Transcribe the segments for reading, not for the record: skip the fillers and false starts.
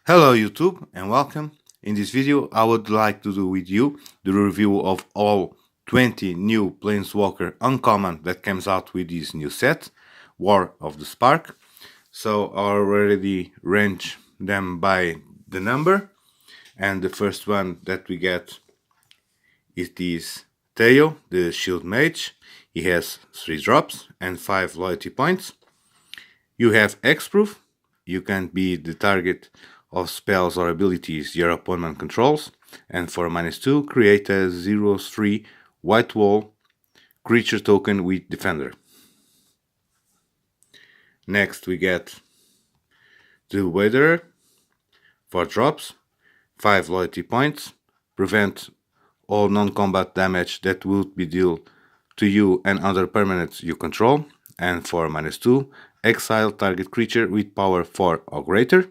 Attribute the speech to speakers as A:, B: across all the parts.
A: Hello YouTube and welcome. In this video I would like to do with you the review of all 20 new Planeswalker uncommon that comes out with this new set, War of the Spark. So I already range them by the number, and the first one that we get is this Theo, the Shield Mage. He has 3 drops and 5 loyalty points. You have Hexproof. You can be the target of spells or abilities your opponent controls, and for -2 create a 0/3 white wall creature token with Defender. Next we get the Waderer, 4 drops, 5 loyalty points, prevent all non-combat damage that would be dealt to you and other permanents you control, and for -2 exile target creature with power 4 or greater.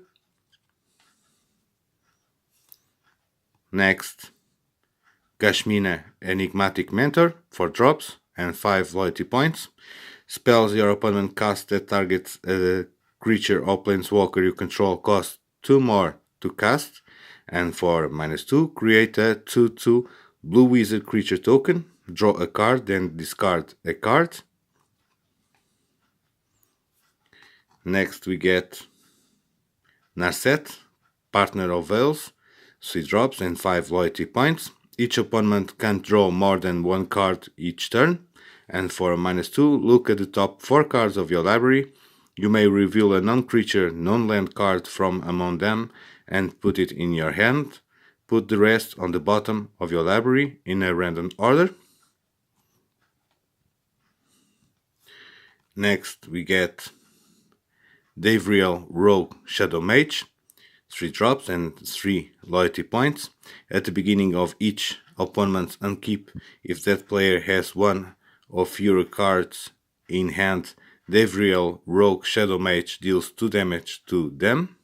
A: Next, Kashmina, Enigmatic Mentor, 4 drops and 5 loyalty points. Spells your opponent casts that targets a creature or planeswalker you control cost 2 more to cast, and for -2 create a 2/2 blue wizard creature token, draw a card, then discard a card. Next we get Narset, Partner of Veils, 3 drops and 5 loyalty points. Each opponent can draw more than 1 card each turn, and for -2 look at the top 4 cards of your library. You may reveal a non-creature, non-land card from among them and put it in your hand. Put the rest on the bottom of your library in a random order. Next we get Davriel Rogue Shadow Mage, 3 drops and 3 loyalty points. At the beginning of each opponent's upkeep, if that player has one of your cards in hand, Davriel Rogue Shadow Mage deals 2 damage to them,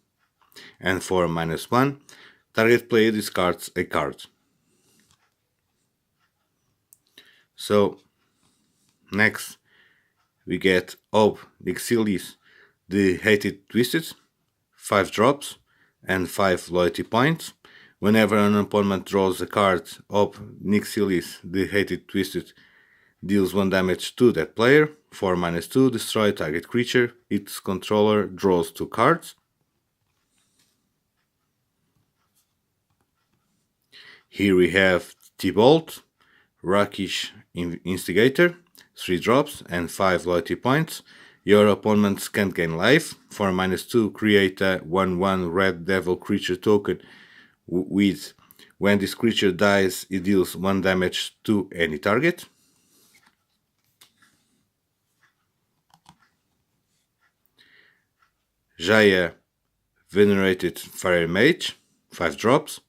A: and for -1, target player discards a card. So next we get Ob Nixilis, the Hated Twisted, 5 drops and 5 loyalty points. Whenever an opponent draws a card of Nixilis, the Hated Twisted, deals 1 damage to that player. For -2, destroy target creature. Its controller draws 2 cards. Here we have T-Bolt, Rakish Instigator, 3 drops and 5 loyalty points. Your opponents can't gain life. For -2, create a 1/1 Red Devil creature token with, when this creature dies, it deals 1 damage to any target. Jaya, Venerated Fire Mage, 5 drops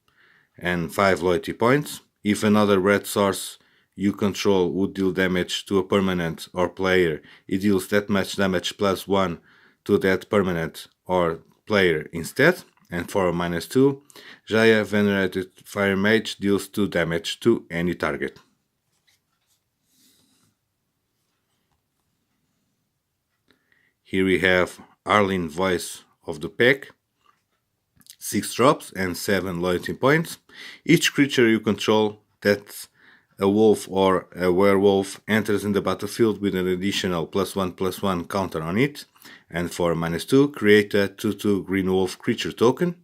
A: and 5 loyalty points. If another red source you control would deal damage to a permanent or player, it deals that much damage +1 to that permanent or player instead. And for -2, Jaya Venerated Fire Mage deals 2 damage to any target. Here we have Arlene, Voice of the Pack, 6 drops and 7 loyalty points. Each creature you control that's a wolf or a werewolf enters in the battlefield with an additional +1/+1 counter on it, and for -2 create a 2/2 green wolf creature token.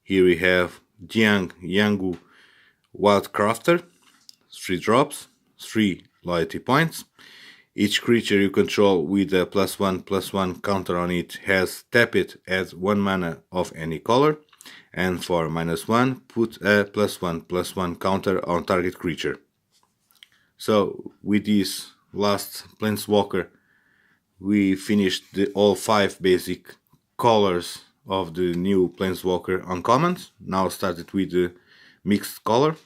A: Here we have Jiang Yangu Wildcrafter, 3 drops, 3 loyalty points. Each creature you control with a +1/+1 counter on it has tap it as 1 mana of any color, and for -1 put a +1/+1 counter on target creature. So with this last Planeswalker we finished all 5 basic colors of the new Planeswalker uncommons. Now started with the mixed color,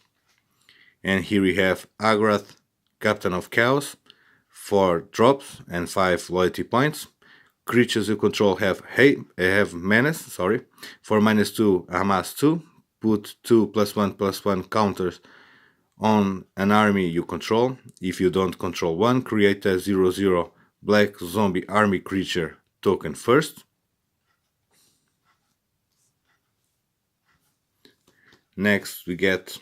A: and here we have Agrath, Captain of Chaos, 4 drops and 5 loyalty points. Creatures you control have menace. For -2, amass 2. Put 2 +1/+1 counters on an army you control. If you don't control one, create a 0/0 black zombie army creature token first. Next we get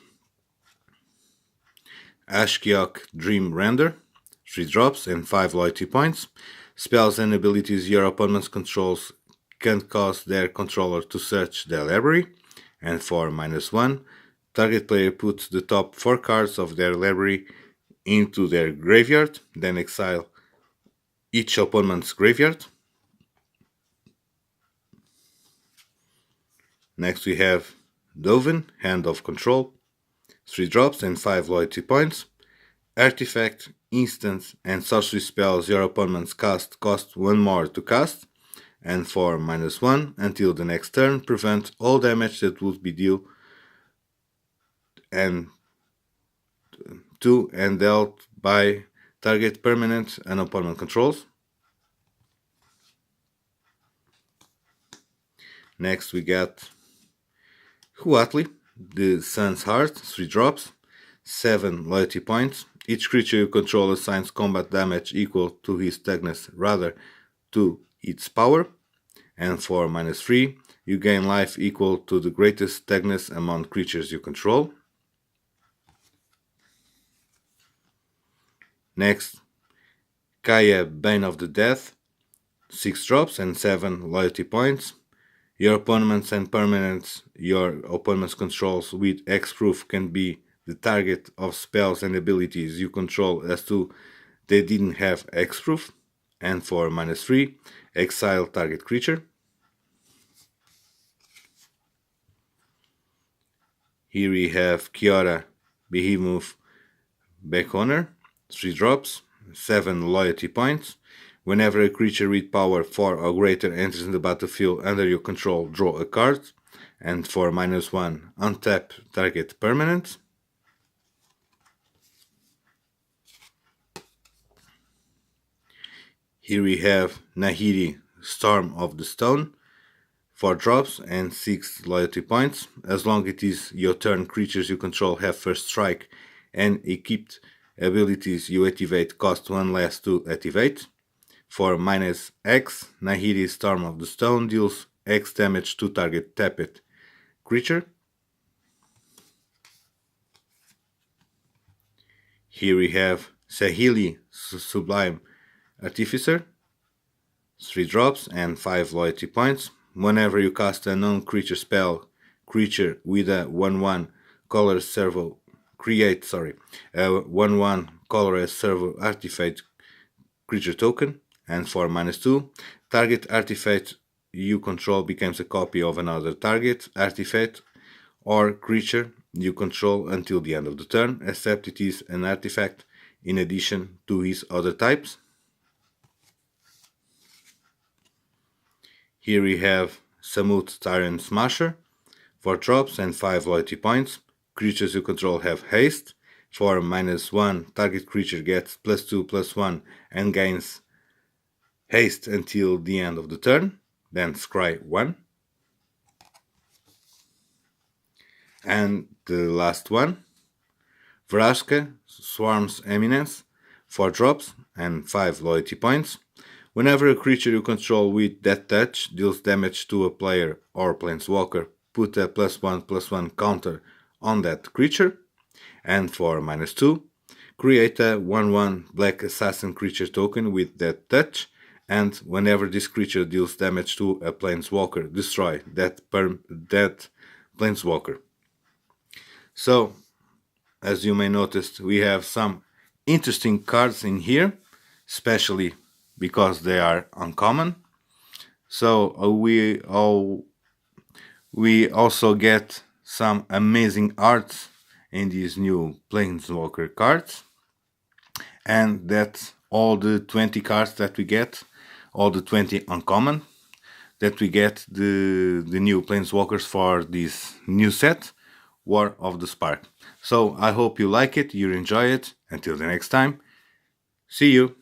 A: Ashkiok Dream Render, 3 drops and 5 loyalty points. Spells and abilities your opponent's controls can cause their controller to search their library. And for -1, target player puts the top 4 cards of their library into their graveyard, then exile each opponent's graveyard. Next we have Dovin, Hand of Control, 3 drops and 5 loyalty points. Artifact, instant, and sorcery spells your opponents cast cost 1 more to cast, and for -1 until the next turn, prevent all damage that would be dealt to and dealt by target permanent and opponent controls. Next we get Huatli, the Sun's Heart, 3 drops, 7 loyalty points. Each creature you control assigns combat damage equal to his toughness rather to its power. And for -3, you gain life equal to the greatest toughness among creatures you control. Next, Kaya, Bane of the Dead, 6 drops and 7 loyalty points. Your opponents and permanents your opponent's controls with Hexproof can be the target of spells and abilities you control as to they didn't have Hexproof. And for -3, exile target creature. Here we have Kiora, Behemoth, Beckoner, 3 drops, 7 loyalty points. Whenever a creature with power 4 or greater enters in the battlefield under your control, draw a card. And for -1, untap target permanent. Here we have Nahiri, Storm of the Stone, 4 drops and 6 loyalty points. As long as it is your turn, creatures you control have first strike, and equipped abilities you activate cost 1 less to activate. For -X, Nahiri, Storm of the Stone deals X damage to target tapped creature. Here we have Sahili, Sublime Artificer, 3 drops and 5 loyalty points. Whenever you cast a non-creature spell, creature with a 1/1 color servo create a 1/1 colorless servo artifact creature token. And for -2, target artifact you control becomes a copy of another target artifact or creature you control until the end of the turn, except it is an artifact in addition to his other types. Here we have Samut Tyrant Smasher, 4 drops and 5 loyalty points. Creatures you control have haste. For -1, target creature gets +2/+1 and gains haste until the end of the turn, then scry 1. And the last one, Vraska, Swarm's Eminence, 4 drops and 5 loyalty points. Whenever a creature you control with Death Touch deals damage to a player or Planeswalker, put a +1/+1 counter on that creature. And for -2, create a 1/1 Black Assassin creature token with Death Touch, and whenever this creature deals damage to a Planeswalker, destroy that Planeswalker. So, as you may notice, we have some interesting cards in here, especially because they are uncommon. So we also get some amazing art in these new Planeswalker cards. And that's all the 20 cards that we get, all the 20 uncommon that we get the new Planeswalkers for this new set, War of the Spark. So I hope you like it, you enjoy it. Until the next time, see you!